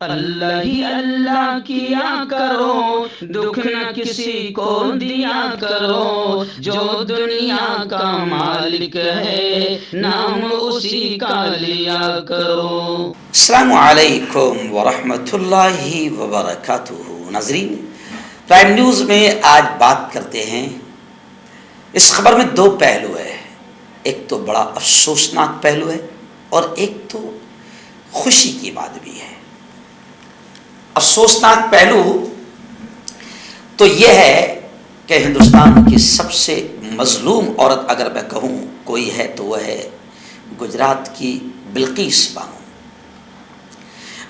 अल्लाह ही अल्लाह किया करो, दुख न किसी को दिया करो, जो दुनिया का मालिक है नाम उसी का लिया करो। अस्सलामु अलैकुम वरहमतुल्लाहि वबरकातुहू। नाज़रीन, प्राइम न्यूज़ में आज बात करते हैं। इस खबर में दो पहलू है, एक तो बड़ा अफसोसनाक पहलू है और एक तो खुशी की बात भी है। अफसोसनाक पहलू तो यह है कि हिंदुस्तान की सबसे मजलूम औरत अगर मैं कहूँ कोई है तो वह है गुजरात की बिल्किस बानो।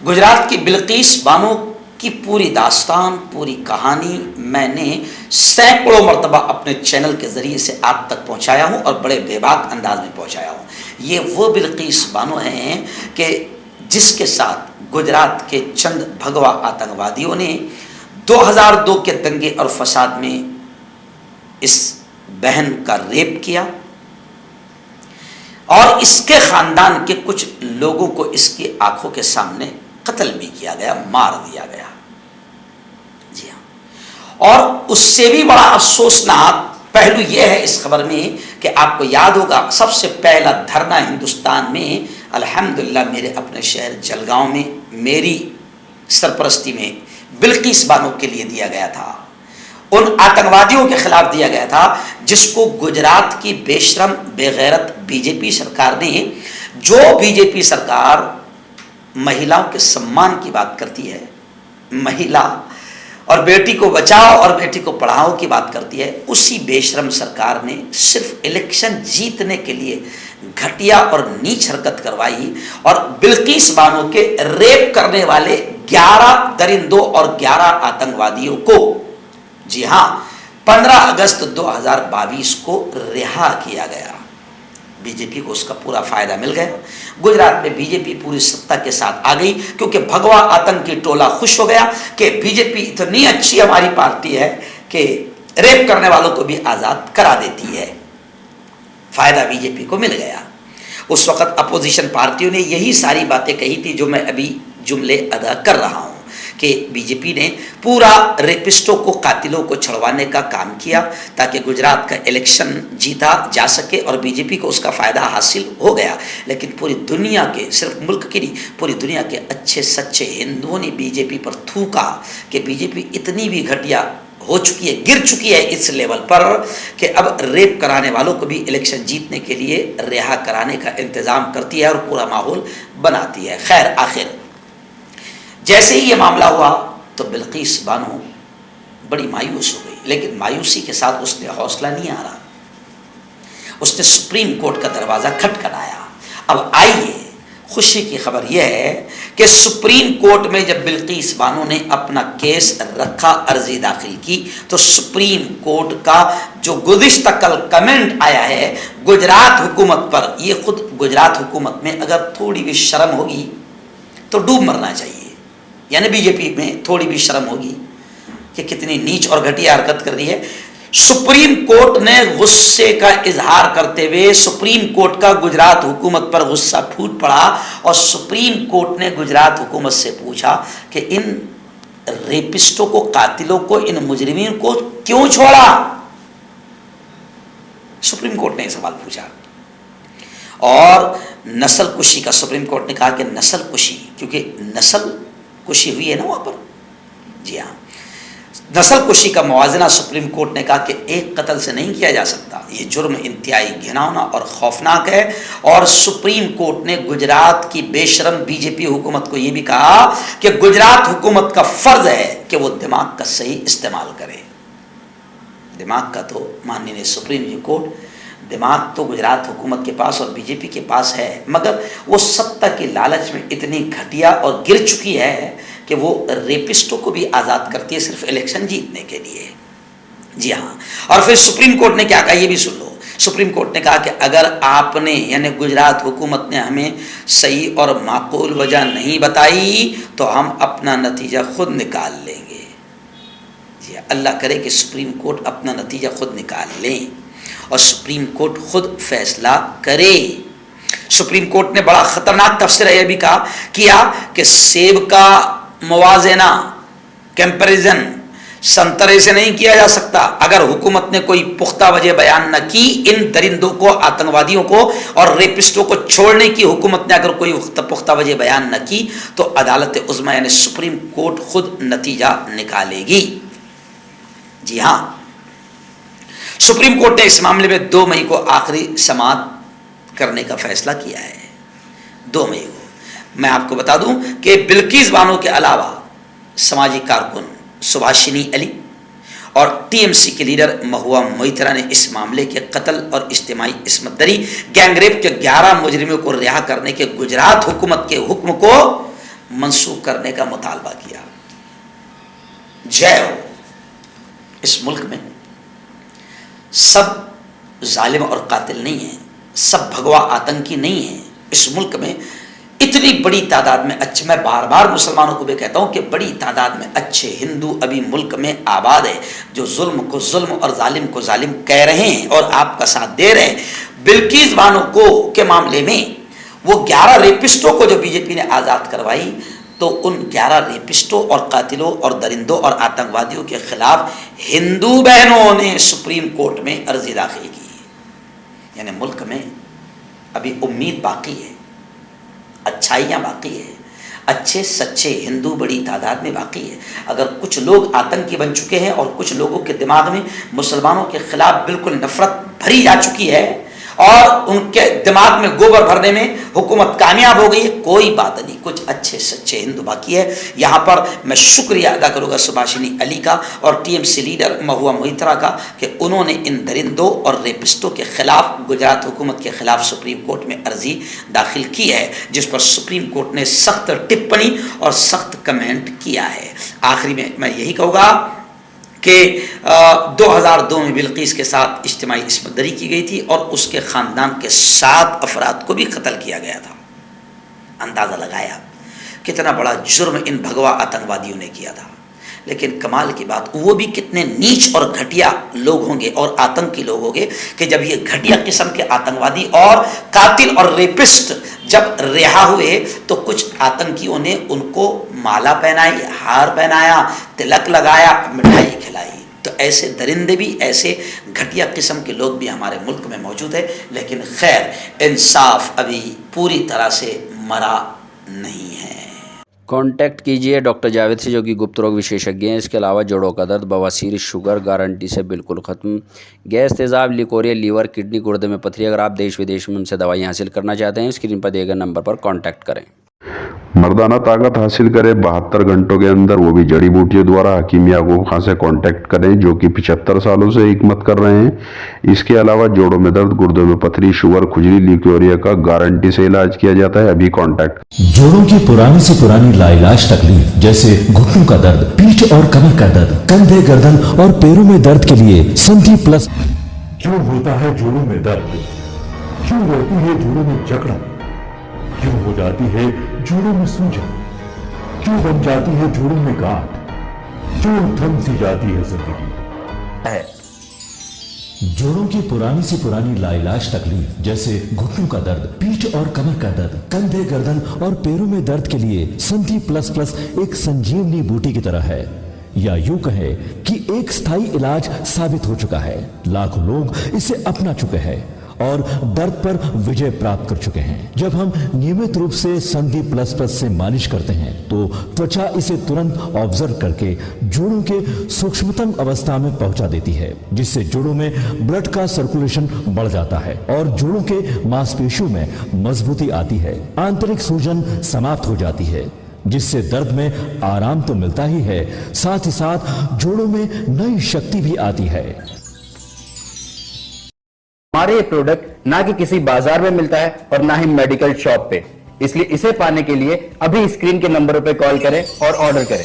गुजरात की बिल्किस बानो की पूरी दास्तान, पूरी कहानी मैंने सैकड़ों मरतबा अपने चैनल के ज़रिए से आप तक पहुंचाया हूं और बड़े बेबाक अंदाज में पहुंचाया हूं। ये वो बिल्किस बानो हैं कि जिसके साथ गुजरात के चंद भगवा आतंकवादियों ने 2002 के दंगे और फसाद में इस बहन का रेप किया और इसके ख़ानदान के कुछ लोगों को इसकी आंखों के सामने कत्ल भी किया गया, मार दिया गया। जी हाँ, और उससे भी बड़ा अफसोसनाक पहलू यह है इस खबर में कि आपको याद होगा सबसे पहला धरना हिंदुस्तान में अल्हम्दुलिल्लाह मेरे अपने शहर जलगांव में मेरी सरपरस्ती में बिल्किस बानो के लिए दिया गया था। उन आतंकवादियों के खिलाफ दिया गया था जिसको गुजरात की बेशरम बेगैरत बीजेपी सरकार ने, जो बीजेपी सरकार महिलाओं के सम्मान की बात करती है, महिला और बेटी को बचाओ और बेटी को पढ़ाओ की बात करती है, उसी बेशरम सरकार ने सिर्फ इलेक्शन जीतने के लिए घटिया और नीच हरकत करवाई और बिल्किस बानो के रेप करने वाले 11 दरिंदों और 11 आतंकवादियों को, जी हाँ, 15 अगस्त 2022 को रिहा किया गया। बीजेपी को उसका पूरा फायदा मिल गया। गुजरात में बीजेपी पूरी सत्ता के साथ आ गई क्योंकि भगवा आतंकी टोला खुश हो गया कि बीजेपी इतनी अच्छी हमारी पार्टी है कि रेप करने वालों को भी आज़ाद करा देती है। फायदा बीजेपी को मिल गया। उस वक्त अपोजिशन पार्टियों ने यही सारी बातें कही थी जो मैं अभी जुमले अदा कर रहा हूँ कि बीजेपी ने पूरा रेपिस्टों को, कातिलों को छुड़वाने का काम किया ताकि गुजरात का इलेक्शन जीता जा सके और बीजेपी को उसका फ़ायदा हासिल हो गया। लेकिन पूरी दुनिया के, सिर्फ मुल्क की नहीं, पूरी दुनिया के अच्छे सच्चे हिंदुओं ने बीजेपी पर थूका कि बीजेपी इतनी भी घटिया हो चुकी है, गिर चुकी है इस लेवल पर कि अब रेप कराने वालों को भी इलेक्शन जीतने के लिए रिहा कराने का इंतज़ाम करती है और पूरा माहौल बनाती है। खैर, आखिर जैसे ही ये मामला हुआ तो बिल्किस बानो बड़ी मायूस हो गई, लेकिन मायूसी के साथ उसने हौसला नहीं हारा। उसने सुप्रीम कोर्ट का दरवाज़ा खटखटाया। अब आइए, खुशी की खबर यह है कि सुप्रीम कोर्ट में जब बिल्किस बानो ने अपना केस रखा, अर्जी दाखिल की, तो सुप्रीम कोर्ट का जो गुज़िश्ता कल कमेंट आया है गुजरात हुकूमत पर, ये खुद गुजरात हुकूमत में अगर थोड़ी भी शर्म होगी तो डूब मरना चाहिए। यानी बीजेपी में थोड़ी भी शर्म होगी कि कितनी नीच और घटिया हरकत कर रही है। सुप्रीम कोर्ट ने गुस्से का इजहार करते हुए सुप्रीम कोर्ट का गुजरात हुकूमत पर गुस्सा फूट पड़ा और सुप्रीम कोर्ट ने गुजरात हुकूमत से पूछा कि इन रेपिस्टों को, कातिलों को, इन मुजरिमीन को क्यों छोड़ा। सुप्रीम कोर्ट ने यह सवाल पूछा और नस्ल कुशी का सुप्रीम कोर्ट ने कहा कि नस्ल कुशी, क्योंकि नस्ल कुशी हुई है ना वहाँ पर, जी हाँ, नस्ल कुशी का मुआवजा सुप्रीम कोर्ट ने कहा कि एक कत्ल से नहीं किया जा सकता। ये जुर्म इंतहाई घिनौना और खौफनाक है। और सुप्रीम कोर्ट ने गुजरात की बेशरम बीजेपी हुकूमत को ये भी कहा कि गुजरात हुकूमत का फ़र्ज है कि वो दिमाग का सही इस्तेमाल करे। दिमाग का तो माननीय सुप्रीम कोर्ट, दिमाग तो गुजरात हुकूमत के पास और बीजेपी के पास है, मगर वो सत्ता की लालच में इतनी घटिया और गिर चुकी है कि वो रेपिस्टों को भी आज़ाद करती है सिर्फ इलेक्शन जीतने के लिए। जी हाँ, और फिर सुप्रीम कोर्ट ने क्या कहा ये भी सुन लो। सुप्रीम कोर्ट ने कहा कि अगर आपने, यानी गुजरात हुकूमत ने हमें सही और माकूल वजह नहीं बताई तो हम अपना नतीजा खुद निकाल लेंगे। जी, अल्लाह करे कि सुप्रीम कोर्ट अपना नतीजा खुद निकाल लें और सुप्रीम कोर्ट खुद फैसला करे। सुप्रीम कोर्ट ने बड़ा खतरनाक तफसीर यह भी किया कि सेब का मुवाजना, कंपैरिजन संतरे से नहीं किया जा सकता। अगर हुकूमत ने कोई पुख्ता वजह बयान न की, इन दरिंदों को, आतंकवादियों को और रेपिस्टों को छोड़ने की हुकूमत ने अगर कोई पुख्ता वजह बयान न की, तो अदालत उज़्मा यानी सुप्रीम कोर्ट खुद नतीजा निकालेगी। जी हाँ, सुप्रीम कोर्ट ने इस मामले में 2 मई को आखिरी समाअत करने का फैसला किया है। 2 मई को। मैं आपको बता दूं कि बिल्किस बानो के अलावा समाजी कारकुन सुभाषिनी अली और टीएमसी के लीडर महुआ मोइत्रा ने इस मामले के कत्ल और इज्तिमाई इस्मत दरी, गैंगरेप के 11 मुजरिमों को रिहा करने के गुजरात हुकूमत के हुक्म को मंसूख करने का मुतालबा किया। जय हो। इस मुल्क में सब जालिम और कातिल नहीं है, सब भगवा आतंकी नहीं है। इस मुल्क में इतनी बड़ी तादाद में अच्छे, मैं बार बार मुसलमानों को भी कहता हूं कि बड़ी तादाद में अच्छे हिंदू अभी मुल्क में आबाद है, जो जुल्म को जुल्म और जालिम को जालिम कह रहे हैं और आपका साथ दे रहे हैं। बिल्किस बानो को के मामले में वो 11 रेपिस्टों को जो बीजेपी ने आज़ाद करवाई, तो उन 11 रेपिस्टों और कातिलों और दरिंदों और आतंकवादियों के खिलाफ हिंदू बहनों ने सुप्रीम कोर्ट में अर्जी दाखिल की। यानी मुल्क में अभी उम्मीद बाकी है, अच्छाइयाँ बाकी है, अच्छे सच्चे हिंदू बड़ी तादाद में बाकी है। अगर कुछ लोग आतंकी बन चुके हैं और कुछ लोगों के दिमाग में मुसलमानों के खिलाफ बिल्कुल नफरत भरी जा चुकी है और उनके दिमाग में गोबर भरने में हुकूमत कामयाब हो गई है, कोई बात नहीं, कुछ अच्छे सच्चे हिंदू बाकी है। यहाँ पर मैं शुक्रिया अदा करूँगा सुभाषिनी अली का और टीएमसी लीडर महुआ मोइत्रा का कि उन्होंने इन दरिंदों और रेपिस्टों के खिलाफ, गुजरात हुकूमत के खिलाफ सुप्रीम कोर्ट में अर्जी दाखिल की है, जिस पर सुप्रीम कोर्ट ने सख्त टिप्पणी और सख्त कमेंट किया है। आखिरी में मैं यही कहूँगा कि 2002 में बिल्किस के साथ इज्तिमाई इस्मत दरी की गई थी और उसके ख़ानदान के 7 अफराद को भी कत्ल किया गया था। अंदाज़ा लगाया कितना बड़ा जुर्म इन भगवा आतंकवादियों ने किया था। लेकिन कमाल की बात, वो भी कितने नीच और घटिया लोग होंगे और आतंकी लोग होंगे कि जब ये घटिया किस्म के आतंकवादी और कातिल और रेपिस्ट जब रिहा हुए तो कुछ आतंकियों ने उनको माला पहनाई, हार पहनाया, तिलक लगाया, मिठाई खिलाई। तो ऐसे दरिंदे भी, ऐसे घटिया किस्म के लोग भी हमारे मुल्क में मौजूद है। लेकिन खैर, इंसाफ अभी पूरी तरह से मरा नहीं है। कांटेक्ट कीजिए डॉक्टर जावेद से, जो कि गुप्त रोग विशेषज्ञ हैं। इसके अलावा जोड़ों का दर्द, बवासीर, शुगर गारंटी से बिल्कुल ख़त्म, गैस, तेज़ाब, लिकोरिया, लीवर, किडनी, गुर्दे में पथरी। अगर आप देश विदेश में उनसे दवाई हासिल करना चाहते हैं, स्क्रीन पर दिए गए नंबर पर कांटेक्ट करें। मर्दाना ताकत हासिल करें 72 घंटों के अंदर, वो भी जड़ी बूटियों द्वारा। हकीम याकूब खान से कांटेक्ट करें, जो कि 75 सालों से हिकमत कर रहे हैं। इसके अलावा जोड़ों में दर्द, गुर्दों में पथरी, शुगर, खुजली, लिकोरिया का गारंटी से इलाज किया जाता है। अभी कांटेक्ट। जोड़ों की पुरानी से पुरानी लाइलाज तकलीफ, जैसे घुटनों का दर्द, पीठ और कमर का दर्द, कंधे, गर्दन और पैरों में दर्द के लिए संधि प्लस। क्यों होता है जोड़ों में दर्द? क्यों रहती है जोड़ों में जकड़न? क्यों हो जाती है जोड़ों में सूजन? क्यों बन जाती है जोड़ों में गांठ? क्यों थम सी जाती है जिंदगी? जोड़ों की पुरानी से पुरानी लाइलाज तकलीफ, जैसे घुटनों का दर्द, पीठ और कमर का दर्द, कंधे, गर्दन और पैरों में दर्द के लिए संधि प्लस प्लस एक संजीवनी बूटी की तरह है, या यूं कहे कि एक स्थायी इलाज साबित हो चुका है। लाखों लोग इसे अपना चुके हैं और दर्द पर विजय प्राप्त कर चुके हैं। जब हम नियमित रूप से संधि प्लस प्लस से मालिश करते हैं तो त्वचा इसे तुरंत ऑब्जर्व करके जोड़ों के सूक्ष्मतम अवस्था में पहुंचा देती है, जिससे जोड़ों में ब्लड का सर्कुलेशन बढ़ जाता है और जोड़ों के मांसपेशियों में मजबूती आती है। आंतरिक सूजन समाप्त हो जाती है, जिससे दर्द में आराम तो मिलता ही है, साथ ही साथ जोड़ों में नई शक्ति भी आती है। हमारे ये प्रोडक्ट ना कि किसी बाजार में मिलता है और ना ही मेडिकल शॉप पे, इसलिए इसे पाने के लिए अभी स्क्रीन के नंबरों पे कॉल करें और ऑर्डर करें।